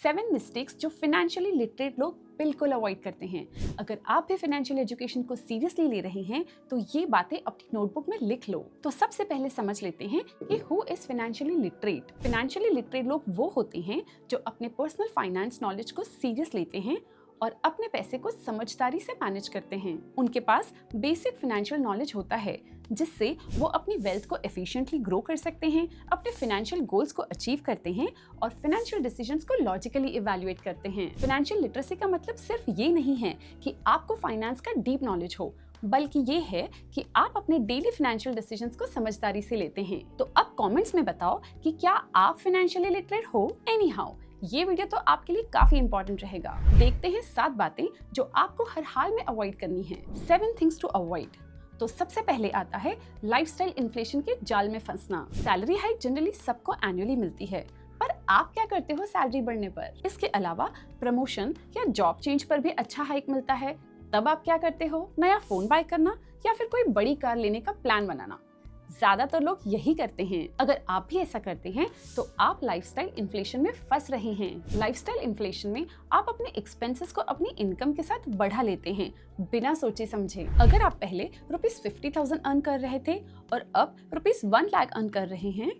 7 mistakes जो financially literate लोग बिल्कुल अवॉइड करते हैं। अगर आप भी फाइनेंशियल एजुकेशन को सीरियसली ले रहे हैं तो ये बातें अपनी नोटबुक में लिख लो। तो सबसे पहले समझ लेते हैं कि who is financially literate. Financially literate लोग वो होते हैं जो अपने पर्सनल फाइनेंस नॉलेज को सीरियस लेते हैं और अपने पैसे को समझदारी से मैनेज करते हैं। उनके पास बेसिक फाइनेंशियल नॉलेज होता है जिससे वो अपनी वेल्थ को एफिशिएंटली ग्रो कर सकते हैं, अपने फाइनेंशियल गोल्स को अचीव करते हैं और फाइनेंशियल डिसीजंस को लॉजिकली इवैल्यूएट करते हैं। फाइनेंशियल लिटरेसी का मतलब सिर्फ ये नहीं है कि आपको फाइनेंस का डीप नॉलेज हो, बल्कि ये है कि आप अपने डेली फाइनेंशियल डिसीजंस को समझदारी से लेते हैं। तो अब कमेंट्स में बताओ कि क्या आप फाइनेंशियली लिटरेट हो। एनी हाउ, ये वीडियो तो आपके लिए काफी इंपॉर्टेंट रहेगा। देखते हैं 7 बातें जो आपको हर हाल में अवॉइड करनी है। 7 थिंग्स टू अवॉइड। तो सबसे पहले आता है लाइफस्टाइल इन्फ्लेशन के जाल में फंसना। सैलरी हाइक जनरली सबको एनुअली मिलती है, पर आप क्या करते हो सैलरी बढ़ने पर? इसके अलावा प्रमोशन या जॉब चेंज पर भी अच्छा हाइक मिलता है, तब आप क्या करते हो? नया फोन बाय करना या फिर कोई बड़ी कार लेने का प्लान बनाना। ज्यादातर लोग यही करते हैं। अगर आप भी ऐसा करते हैं तो आप लाइफस्टाइल इन्फ्लेशन में फंस रहे हैं। लाइफस्टाइल इन्फ्लेशन में आप अपने एक्सपेंसेस को अपनी इनकम के साथ बढ़ा लेते हैं बिना सोचे समझे। अगर आप पहले ₹50,000 अर्न कर रहे थे और अब ₹1,00,000 अर्न कर रहे हैं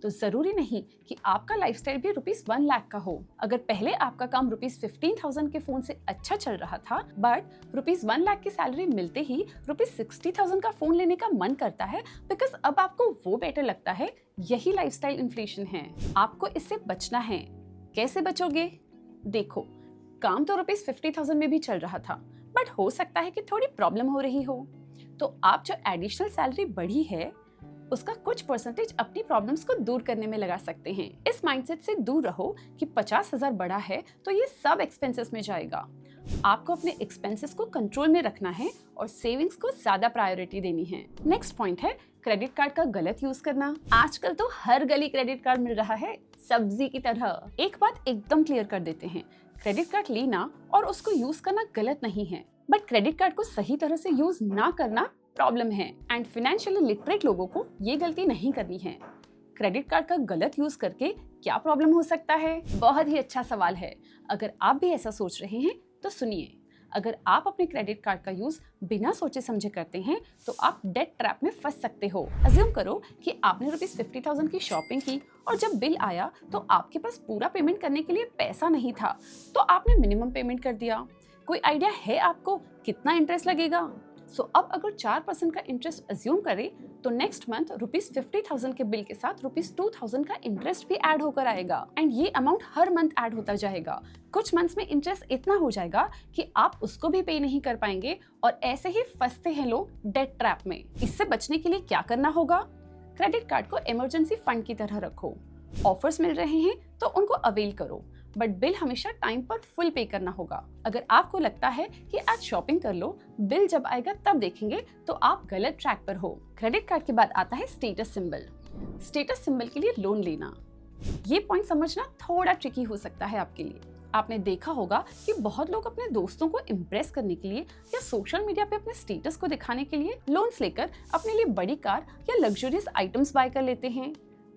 तो जरूरी नहीं कि आपका लाइफस्टाइल भी ₹1,00,000 का हो। अगर पहले आपका काम ₹15,000 के फोन से अच्छा चल रहा था, बट ₹1,00,000 की सैलरी मिलते ही ₹60,000 का फोन लेने का मन करता है बिकॉज अब आपको वो बेटर लगता है। यही लाइफस्टाइल इन्फ्लेशन है। आपको इससे बचना है। कैसे बचोगे? देखो, काम तो ₹50,000 में भी चल रहा था, बट हो सकता है कि थोड़ी प्रॉब्लम हो रही हो, तो आप जो एडिशनल सैलरी बढ़ी है उसका कुछ परसेंटेज अपनी प्रॉब्लम्स को दूर करने में लगा सकते हैं। इस माइंडसेट से दूर रहो कि 50,000 बढ़ा है तो ये सब एक्सपेंसेस में जाएगा। आपको अपने एक्सपेंसेस को कंट्रोल में रखना है और सेविंग्स को ज्यादा प्रायोरिटी देनी है। नेक्स्ट पॉइंट है क्रेडिट कार्ड का गलत यूज करना। आजकल तो हर गली क्रेडिट कार्ड मिल रहा है, सब्जी की तरह। एक बात एकदम क्लियर कर देते हैं, क्रेडिट कार्ड लेना और उसको यूज करना गलत नहीं है, बट क्रेडिट कार्ड को सही तरह से यूज ना करना प्रॉब्लम है। एंड फाइनेंशियली लिटरेट लोगों को ये गलती नहीं करनी है। क्रेडिट कार्ड का गलत यूज करके क्या प्रॉब्लम हो सकता है? बहुत ही अच्छा सवाल है। अगर आप भी ऐसा सोच रहे हैं तो सुनिए। अगर आप अपने क्रेडिट कार्ड का यूज बिना सोचे समझे करते हैं तो आप डेट ट्रैप में फंस सकते हो। अज्यूम करो कि आपने ₹50,000 की शॉपिंग की और जब बिल आया तो आपके पास पूरा पेमेंट करने के लिए पैसा नहीं था, तो आपने मिनिमम पेमेंट कर दिया। कोई आइडिया है आपको कितना इंटरेस्ट लगेगा? अब अगर 4% का इंटरेस्ट अज्यूम करें तो नेक्स्ट मंथ ₹50,000 के बिल के साथ ₹2,000 का इंटरेस्ट भी ऐड होकर आएगा एंड ये अमाउंट हर मंथ ऐड होता जाएगा। कुछ मंथ्स में इंटरेस्ट इतना हो जाएगा कि आप उसको भी पे नहीं कर पाएंगे और ऐसे ही फंसते हैं लोग डेट ट्रैप में। इससे बचने के लिए क्या करना होगा? क्रेडिट कार्ड को इमरजेंसी फंड की तरह रखो। ऑफर्स मिल रहे हैं तो उनको अवेल करो, बट बिल हमेशा टाइम पर फुल पे करना होगा। अगर आपको लगता है कि आज शॉपिंग कर लो, बिल जब आएगा तब देखेंगे, तो आप गलत ट्रैक पर हो। क्रेडिट कार्ड के बाद आता है स्टेटस सिंबल। स्टेटस सिंबल के लिए लोन लेना। ये पॉइंट समझना थोड़ा ट्रिकी हो सकता है आपके लिए। आपने देखा होगा कि बहुत लोग अपने दोस्तों को इम्प्रेस करने के लिए या सोशल मीडिया पे अपने स्टेटस को दिखाने के लिए लोन्स लेकर अपने लिए बड़ी कार या लग्जरियस आइटम्स बाय कर लेते हैं,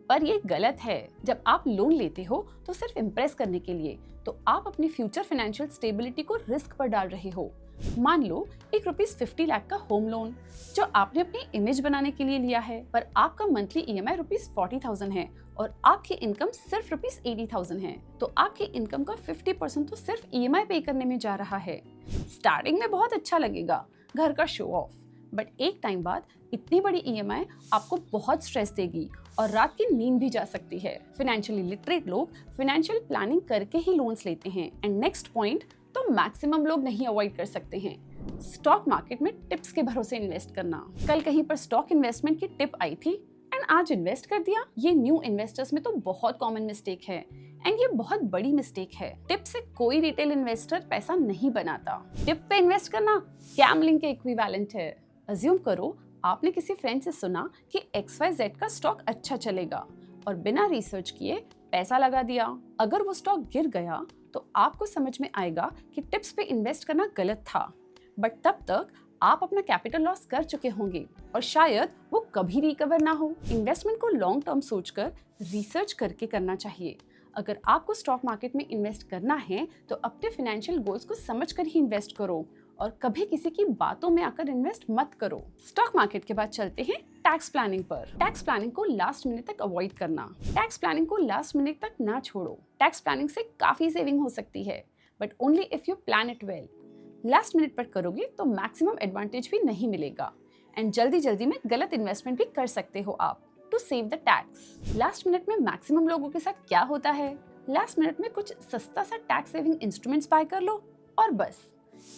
पर ये गलत है। जब आप लोन लेते हो तो सिर्फ इम्प्रेस करने के लिए, तो आप अपनी फ्यूचर फाइनेंशियल स्टेबिलिटी को रिस्क पर डाल रहे हो। मान लो एक ₹50,00,000 का होम लोन जो आपने अपनी इमेज बनाने के लिए लिया है, पर आपका मंथली EMI ₹40,000 है और आपकी इनकम सिर्फ ₹80,000 है, तो आपकी इनकम का 50% तो सिर्फ EMI पे करने में जा रहा है। स्टार्टिंग में बहुत अच्छा लगेगा, घर का शो ऑफ, बट एक टाइम बाद इतनी बड़ी EMI आपको बहुत स्ट्रेस देगी और रात की नींद भी जा सकती है। फाइनेंशियली लिटरेट लोग फाइनेंशियल प्लानिंग करके ही लोन्स लेते हैं। एंड नेक्स्ट पॉइंट तो मैक्सिमम लोग नहीं अवॉइड कर सकते हैं, स्टॉक मार्केट में टिप्स के भरोसे इन्वेस्ट करना। कल कहीं पर स्टॉक इन्वेस्टमेंट की टिप आई थी एंड आज इन्वेस्ट कर दिया। ये न्यू इन्वेस्टर्स में तो बहुत कॉमन मिस्टेक है एंड ये बहुत बड़ी मिस्टेक है। टिप से कोई रिटेल इन्वेस्टर पैसा नहीं बनाता। टिप पे इन्वेस्ट करना गैम्बलिंग के इक्विवेलेंट है। अज्यूम करो आपने किसी फ्रेंड से सुना कि XYZ का स्टॉक अच्छा चलेगा और बिना रिसर्च किए पैसा लगा दिया। अगर वो स्टॉक गिर गया तो आपको समझ में आएगा कि टिप्स पे इन्वेस्ट करना गलत था, बट तब तक आप अपना कैपिटल लॉस कर चुके होंगे और शायद वो कभी रिकवर ना हो। इन्वेस्टमेंट को लॉन्ग टर्म सोचकर रिसर्च करके करना चाहिए। अगर आपको स्टॉक मार्केट में इन्वेस्ट करना है तो अपने फाइनेंशियल गोल्स को समझकर ही इन्वेस्ट करो और कभी किसी की बातों में आकर इन्वेस्ट मत करो। स्टॉक मार्केट के बाद चलते हैं टैक्स प्लानिंग पर। टैक्स प्लानिंग को लास्ट मिनट तक अवॉइड करना। टैक्स प्लानिंग को लास्ट मिनट तक ना छोड़ो। टैक्स प्लानिंग से काफी सेविंग हो सकती है, but only if you plan it well. Last minute पर करोगे तो मैक्सिमम एडवांटेज भी नहीं मिलेगा एंड जल्दी में गलत इन्वेस्टमेंट भी कर सकते हो आप to save the tax. Last minute में मैक्सिमम लोगों के साथ क्या होता है, लास्ट मिनट में कुछ सस्ता सा टैक्स सेविंग इंस्ट्रूमेंट्स बाय कर लो और बस।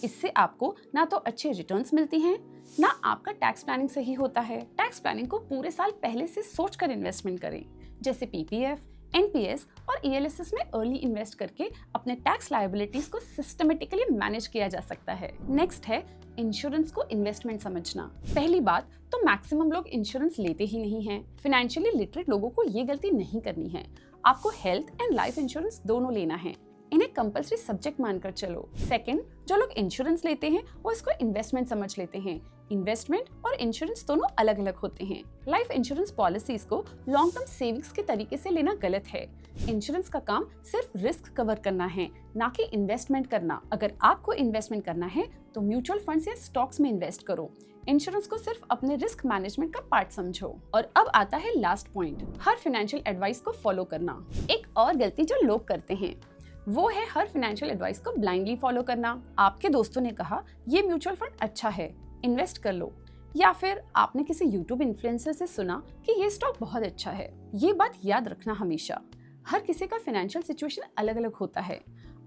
इससे आपको ना तो अच्छे रिटर्न्स मिलती हैं, ना आपका टैक्स प्लानिंग सही होता है। टैक्स प्लानिंग को पूरे साल पहले से सोचकर इन्वेस्टमेंट करें, जैसे पीपीएफ, एनपीएस और ईएलएसएस में अर्ली इन्वेस्ट करके अपने टैक्स लायबिलिटीज को सिस्टमेटिकली मैनेज किया जा सकता है। नेक्स्ट है इंश्योरेंस को इन्वेस्टमेंट समझना। पहली बात तो मैक्सिमम लोग इंश्योरेंस लेते ही नहीं हैं। फाइनेंशियली लिटरेट लोगों को ये गलती नहीं करनी है। आपको हेल्थ एंड लाइफ इंश्योरेंस दोनों लेना है, इन्हें कंपल्सरी सब्जेक्ट मानकर चलो। सेकंड, जो लोग इंश्योरेंस लेते हैं वो इसको इन्वेस्टमेंट समझ लेते हैं। इन्वेस्टमेंट और इंश्योरेंस दोनों अलग अलग होते हैं। लाइफ इंश्योरेंस पॉलिसीज को लॉन्ग टर्म सेविंग्स के तरीके से लेना गलत है। इंश्योरेंस का काम सिर्फ रिस्क कवर करना है, ना कि इन्वेस्टमेंट करना। अगर आपको इन्वेस्टमेंट करना है तो म्यूचुअल फंड्स या स्टॉक्स में इन्वेस्ट करो। इंश्योरेंस को सिर्फ अपने रिस्क मैनेजमेंट का पार्ट समझो। और अब आता है लास्ट पॉइंट, हर फाइनेंशियल एडवाइस को फॉलो करना। एक और गलती जो लोग करते हैं वो है हर फाइनेंशियल एडवाइस को ब्लाइंडली फॉलो करना। आपके दोस्तों ने कहा ये म्यूचुअल फंड अच्छा है, इन्वेस्ट कर लो, या फिर आपने किसी यूट्यूब इन्फ्लुएंसर से सुना कि ये स्टॉक बहुत अच्छा है। ये बात याद रखना हमेशा, हर किसी का फाइनेंशियल सिचुएशन अलग अलग होता है।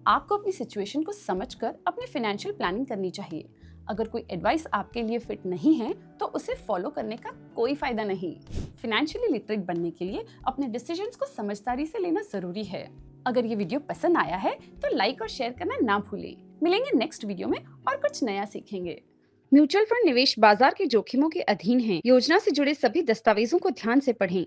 आपको अपनी सिचुएशन को समझकर अपनी फाइनेंशियल प्लानिंग करनी चाहिए। अगर कोई एडवाइस आपके लिए फिट नहीं है तो उसे फॉलो करने का कोई फायदा नहीं। फाइनेंशियली लिटरेट बनने के लिए अपने डिसीजंस को समझदारी से लेना जरूरी है। अगर ये वीडियो पसंद आया है तो लाइक और शेयर करना ना भूलें। मिलेंगे नेक्स्ट वीडियो में और कुछ नया सीखेंगे। म्यूचुअल फंड निवेश बाजार के जोखिमों के अधीन है। योजना से जुड़े सभी दस्तावेजों को ध्यान से पढ़ें।